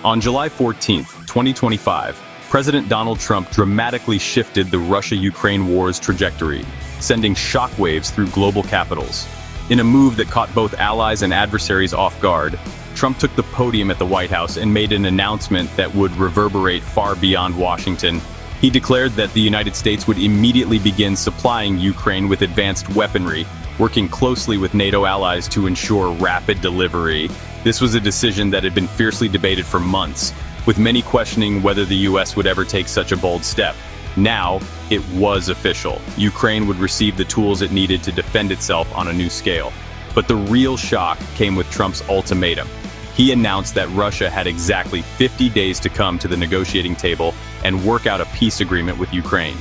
On July 14, 2025, President Donald Trump dramatically shifted the Russia-Ukraine war's trajectory, sending shockwaves through global capitals. In a move that caught both allies and adversaries off guard, Trump took the podium at the White House and made an announcement that would reverberate far beyond Washington. He declared that the United States would immediately begin supplying Ukraine with advanced weaponry, working closely with NATO allies to ensure rapid delivery. This was a decision that had been fiercely debated for months, with many questioning whether the US would ever take such a bold step. Now, it was official. Ukraine would receive the tools it needed to defend itself on a new scale. But the real shock came with Trump's ultimatum. He announced that Russia had exactly 50 days to come to the negotiating table and work out a peace agreement with Ukraine.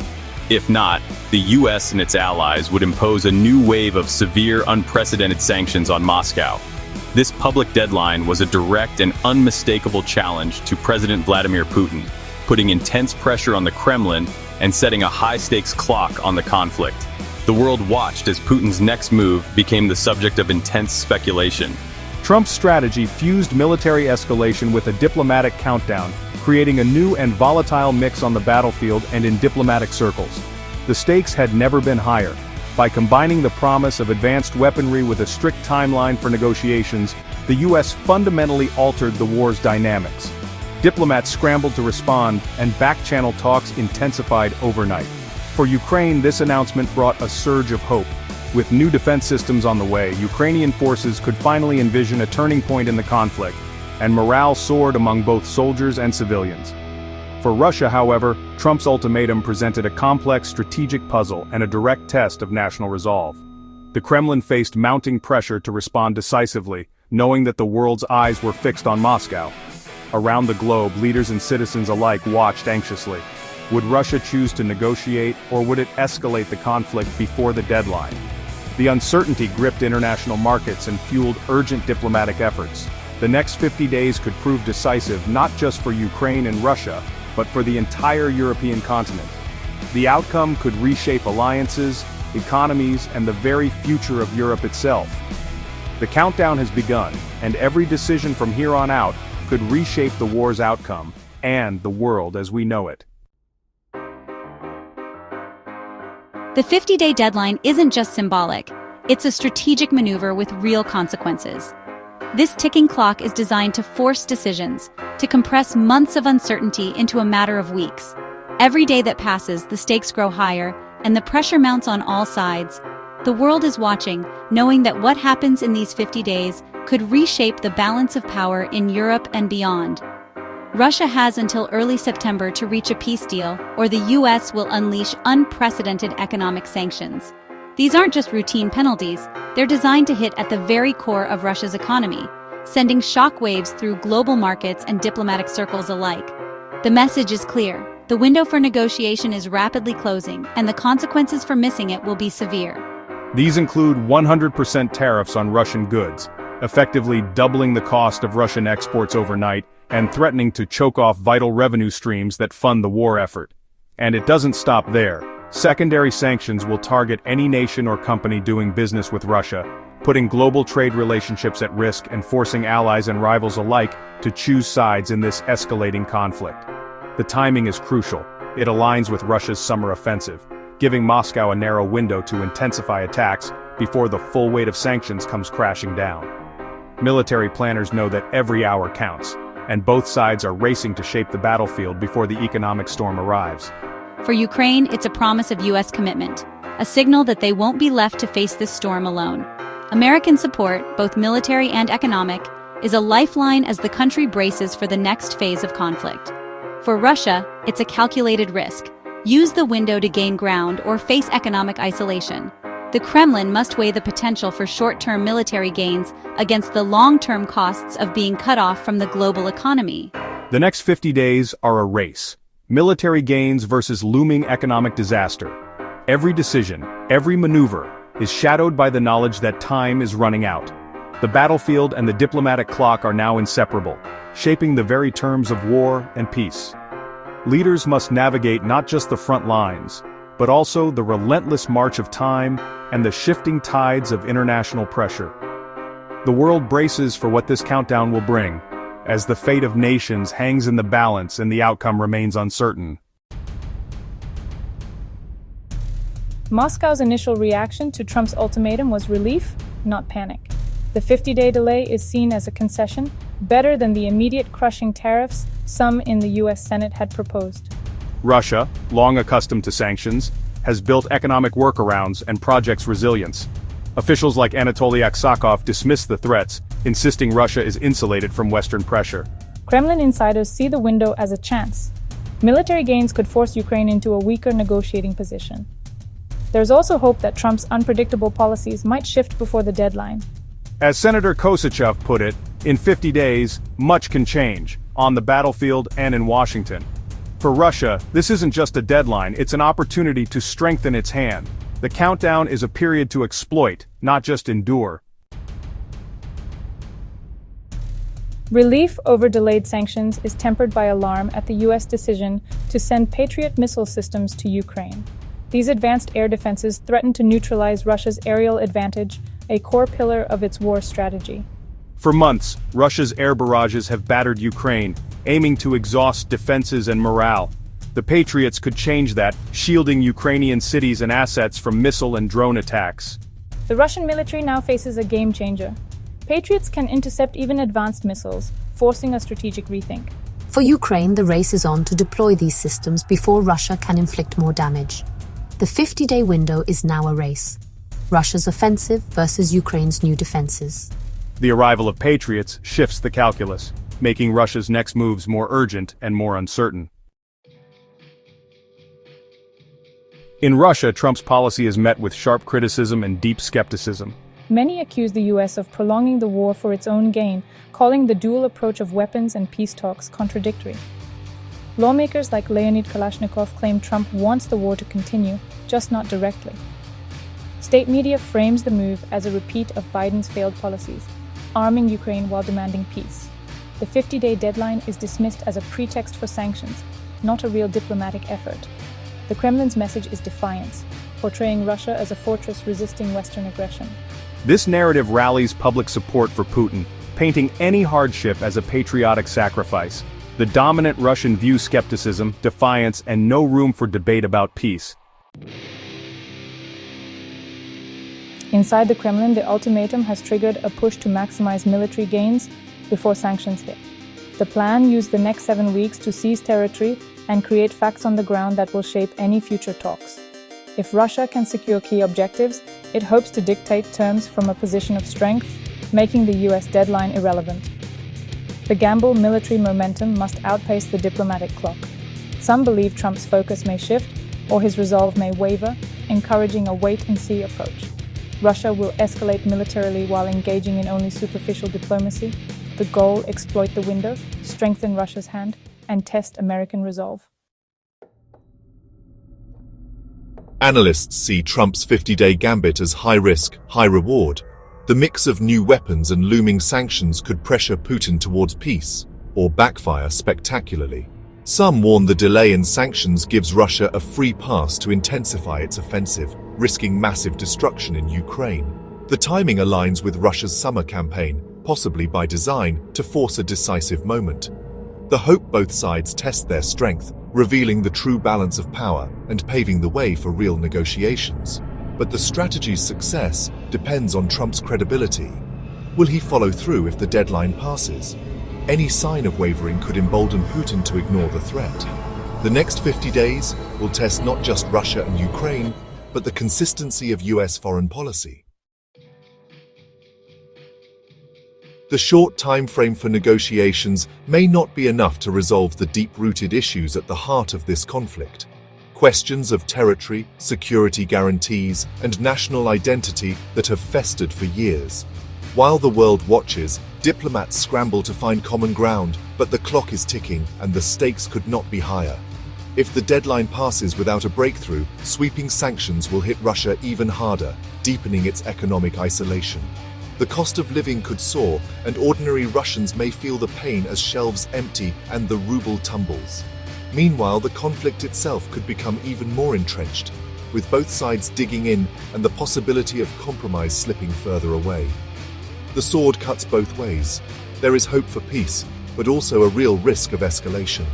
If not, the US and its allies would impose a new wave of severe, unprecedented sanctions on Moscow. This public deadline was a direct and unmistakable challenge to President Vladimir Putin, putting intense pressure on the Kremlin and setting a high-stakes clock on the conflict. The world watched as Putin's next move became the subject of intense speculation. Trump's strategy fused military escalation with a diplomatic countdown, creating a new and volatile mix on the battlefield and in diplomatic circles. The stakes had never been higher. By combining the promise of advanced weaponry with a strict timeline for negotiations, the US fundamentally altered the war's dynamics. Diplomats scrambled to respond, and back-channel talks intensified overnight. For Ukraine, this announcement brought a surge of hope. With new defense systems on the way, Ukrainian forces could finally envision a turning point in the conflict, and morale soared among both soldiers and civilians. For Russia, however, Trump's ultimatum presented a complex strategic puzzle and a direct test of national resolve. The Kremlin faced mounting pressure to respond decisively, knowing that the world's eyes were fixed on Moscow. Around the globe, leaders and citizens alike watched anxiously. Would Russia choose to negotiate, or would it escalate the conflict before the deadline? The uncertainty gripped international markets and fueled urgent diplomatic efforts. The next 50 days could prove decisive not just for Ukraine and Russia, but for the entire European continent. The outcome could reshape alliances, economies, and the very future of Europe itself. The countdown has begun, and every decision from here on out could reshape the war's outcome, and the world as we know it. The 50-day deadline isn't just symbolic, it's a strategic maneuver with real consequences. This ticking clock is designed to force decisions, to compress months of uncertainty into a matter of weeks. Every day that passes, the stakes grow higher, and the pressure mounts on all sides. The world is watching, knowing that what happens in these 50 days could reshape the balance of power in Europe and beyond. Russia has until early September to reach a peace deal, or the US will unleash unprecedented economic sanctions. These aren't just routine penalties, they're designed to hit at the very core of Russia's economy, sending shockwaves through global markets and diplomatic circles alike. The message is clear. The window for negotiation is rapidly closing, and the consequences for missing it will be severe. These include 100% tariffs on Russian goods, effectively doubling the cost of Russian exports overnight and threatening to choke off vital revenue streams that fund the war effort. And it doesn't stop there. Secondary sanctions will target any nation or company doing business with Russia, putting global trade relationships at risk and forcing allies and rivals alike to choose sides in this escalating conflict. The timing is crucial. It aligns with Russia's summer offensive, giving Moscow a narrow window to intensify attacks before the full weight of sanctions comes crashing down. Military planners know that every hour counts, and both sides are racing to shape the battlefield before the economic storm arrives. For Ukraine, it's a promise of US commitment, a signal that they won't be left to face this storm alone. American support, both military and economic, is a lifeline as the country braces for the next phase of conflict. For Russia, it's a calculated risk. Use the window to gain ground or face economic isolation. The Kremlin must weigh the potential for short-term military gains against the long-term costs of being cut off from the global economy. The next 50 days are a race. Military gains versus looming economic disaster. Every decision, every maneuver, is shadowed by the knowledge that time is running out. The battlefield and the diplomatic clock are now inseparable, shaping the very terms of war and peace. Leaders must navigate not just the front lines, but also the relentless march of time and the shifting tides of international pressure. The world braces for what this countdown will bring, as the fate of nations hangs in the balance and the outcome remains uncertain. Moscow's initial reaction to Trump's ultimatum was relief, not panic. The 50-day delay is seen as a concession, better than the immediate crushing tariffs some in the U.S. Senate had proposed. Russia, long accustomed to sanctions, has built economic workarounds and projects resilience. Officials like Anatoly Aksakov dismiss the threats, insisting Russia is insulated from Western pressure. Kremlin insiders see the window as a chance. Military gains could force Ukraine into a weaker negotiating position. There's also hope that Trump's unpredictable policies might shift before the deadline. As Senator Kosachev put it, in 50 days, much can change, on the battlefield and in Washington. For Russia, this isn't just a deadline, it's an opportunity to strengthen its hand. The countdown is a period to exploit, not just endure. Relief over delayed sanctions is tempered by alarm at the U.S. decision to send Patriot missile systems to Ukraine. These advanced air defenses threaten to neutralize Russia's aerial advantage, a core pillar of its war strategy. For months, Russia's air barrages have battered Ukraine, aiming to exhaust defenses and morale. The Patriots could change that, shielding Ukrainian cities and assets from missile and drone attacks. The Russian military now faces a game changer. Patriots can intercept even advanced missiles, forcing a strategic rethink. For Ukraine, the race is on to deploy these systems before Russia can inflict more damage. The 50-day window is now a race. Russia's offensive versus Ukraine's new defenses. The arrival of Patriots shifts the calculus, making Russia's next moves more urgent and more uncertain. In Russia, Trump's policy is met with sharp criticism and deep skepticism. Many accuse the U.S. of prolonging the war for its own gain, calling the dual approach of weapons and peace talks contradictory. Lawmakers like Leonid Kalashnikov claim Trump wants the war to continue, just not directly. State media frames the move as a repeat of Biden's failed policies, arming Ukraine while demanding peace. The 50-day deadline is dismissed as a pretext for sanctions, not a real diplomatic effort. The Kremlin's message is defiance, portraying Russia as a fortress resisting Western aggression. This narrative rallies public support for Putin, painting any hardship as a patriotic sacrifice. The dominant Russian view skepticism, defiance, and no room for debate about peace. Inside the Kremlin, the ultimatum has triggered a push to maximize military gains before sanctions hit. The plan used the next 7 weeks to seize territory and create facts on the ground that will shape any future talks. If Russia can secure key objectives, it hopes to dictate terms from a position of strength, making the U.S. deadline irrelevant. The gamble military momentum must outpace the diplomatic clock. Some believe Trump's focus may shift, or his resolve may waver, encouraging a wait-and-see approach. Russia will escalate militarily while engaging in only superficial diplomacy. The goal: exploit the window, strengthen Russia's hand, and test American resolve. Analysts see Trump's 50-day gambit as high risk, high reward. The mix of new weapons and looming sanctions could pressure Putin towards peace, or backfire spectacularly. Some warn the delay in sanctions gives Russia a free pass to intensify its offensive, risking massive destruction in Ukraine. The timing aligns with Russia's summer campaign, possibly by design, to force a decisive moment. The hope both sides test their strength, revealing the true balance of power and paving the way for real negotiations. But the strategy's success depends on Trump's credibility. Will he follow through if the deadline passes? Any sign of wavering could embolden Putin to ignore the threat. The next 50 days will test not just Russia and Ukraine, but the consistency of US foreign policy. The short time frame for negotiations may not be enough to resolve the deep-rooted issues at the heart of this conflict. Questions of territory, security guarantees, and national identity that have festered for years. While the world watches, diplomats scramble to find common ground, but the clock is ticking and the stakes could not be higher. If the deadline passes without a breakthrough, sweeping sanctions will hit Russia even harder, deepening its economic isolation. The cost of living could soar, and ordinary Russians may feel the pain as shelves empty and the ruble tumbles. Meanwhile, the conflict itself could become even more entrenched, with both sides digging in and the possibility of compromise slipping further away. The sword cuts both ways. There is hope for peace, but also a real risk of escalation.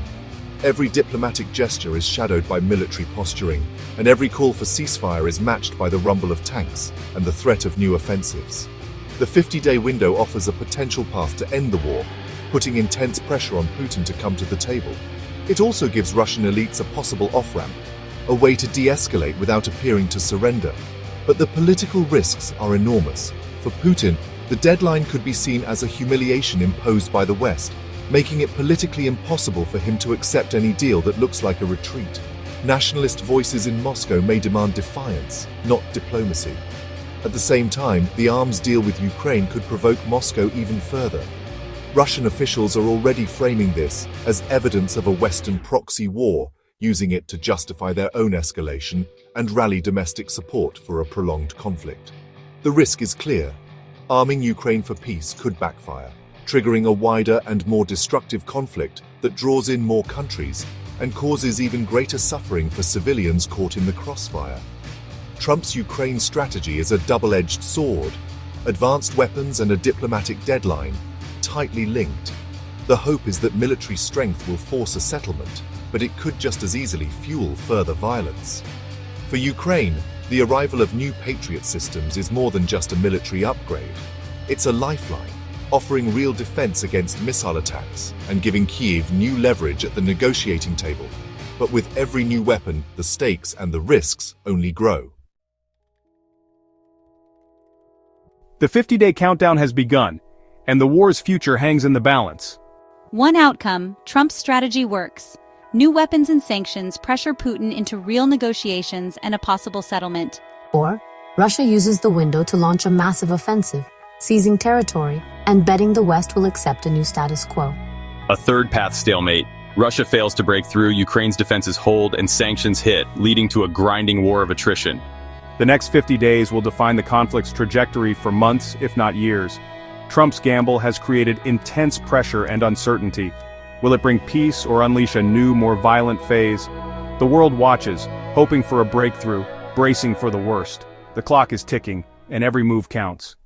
Every diplomatic gesture is shadowed by military posturing, and every call for ceasefire is matched by the rumble of tanks and the threat of new offensives. The 50-day window offers a potential path to end the war, putting intense pressure on Putin to come to the table. It also gives Russian elites a possible off-ramp, a way to de-escalate without appearing to surrender. But the political risks are enormous. For Putin, the deadline could be seen as a humiliation imposed by the West, making it politically impossible for him to accept any deal that looks like a retreat. Nationalist voices in Moscow may demand defiance, not diplomacy. At the same time, the arms deal with Ukraine could provoke Moscow even further. Russian officials are already framing this as evidence of a Western proxy war, using it to justify their own escalation and rally domestic support for a prolonged conflict. The risk is clear. Arming Ukraine for peace could backfire, triggering a wider and more destructive conflict that draws in more countries and causes even greater suffering for civilians caught in the crossfire. Trump's Ukraine strategy is a double-edged sword, advanced weapons and a diplomatic deadline, tightly linked. The hope is that military strength will force a settlement, but it could just as easily fuel further violence. For Ukraine, the arrival of new Patriot systems is more than just a military upgrade. It's a lifeline, offering real defense against missile attacks and giving Kyiv new leverage at the negotiating table. But with every new weapon, the stakes and the risks only grow. The 50-day countdown has begun, and the war's future hangs in the balance. One outcome: Trump's strategy works. New weapons and sanctions pressure Putin into real negotiations and a possible settlement. Or, Russia uses the window to launch a massive offensive, seizing territory and betting the West will accept a new status quo. A third path stalemate. Russia fails to break through, Ukraine's defenses hold, and sanctions hit, leading to a grinding war of attrition. The next 50 days will define the conflict's trajectory for months, if not years. Trump's gamble has created intense pressure and uncertainty. Will it bring peace or unleash a new, more violent phase? The world watches, hoping for a breakthrough, bracing for the worst. The clock is ticking, and every move counts.